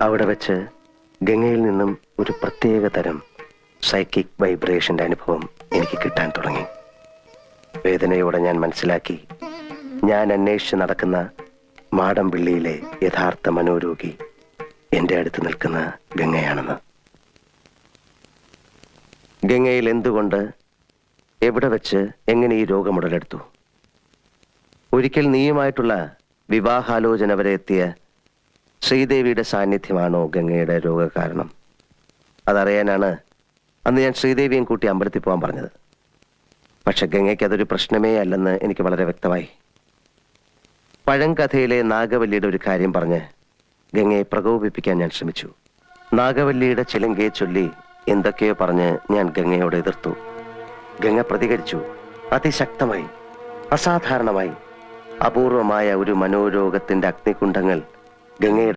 അവിടെ വെച്ച് ഗംഗയിൽ നിന്നും ഒരു പ്രത്യേക തരം സൈക്കിക് വൈബ്രേഷന്റെ അനുഭവം എനിക്ക് കിട്ടാൻ തുടങ്ങി. വേദനയോടെ ഞാൻ മനസ്സിലാക്കി, ഞാൻ അന്വേഷിച്ച് നടക്കുന്ന മാടമ്പിള്ളിയിലെ യഥാർത്ഥ മനോരോഗി എന്റെ അടുത്ത് നിൽക്കുന്ന ഗംഗയാണെന്ന്. ഗംഗയിൽ എന്തുകൊണ്ട്, എവിടെ വെച്ച്, എങ്ങനെ ഈ രോഗം ഉടലെടുത്തു? ഒരിക്കൽ നീയുമായിട്ടുള്ള വിവാഹാലോചന വരെ എത്തിയ ശ്രീദേവിയുടെ സാന്നിധ്യമാണോ ഗംഗയുടെ രോഗകാരണം? അതറിയാനാണ് അന്ന് ഞാൻ ശ്രീദേവിയും കൂട്ടി അമ്പലത്തിൽ പോകാൻ പറഞ്ഞത്. പക്ഷെ ഗംഗയ്ക്ക് അതൊരു പ്രശ്നമേ അല്ലെന്ന് എനിക്ക് വളരെ വ്യക്തമായി. പഴങ്കഥയിലെ നാഗവല്ലിയുടെ ഒരു കാര്യം പറഞ്ഞ് ഗംഗയെ പ്രകോപിപ്പിക്കാൻ ഞാൻ ശ്രമിച്ചു. നാഗവല്ലിയുടെ ചിലങ്കയെ ചൊല്ലി എന്തൊക്കെയോ പറഞ്ഞ് ഞാൻ ഗംഗയോട് എതിർത്തു. ഗംഗ പ്രതികരിച്ചു, അതിശക്തമായി, അസാധാരണമായി. അപൂർവമായ ഒരു മനോരോഗത്തിന്റെ അഗ്നികുണ്ഡങ്ങൾ ഗംഗയുടെ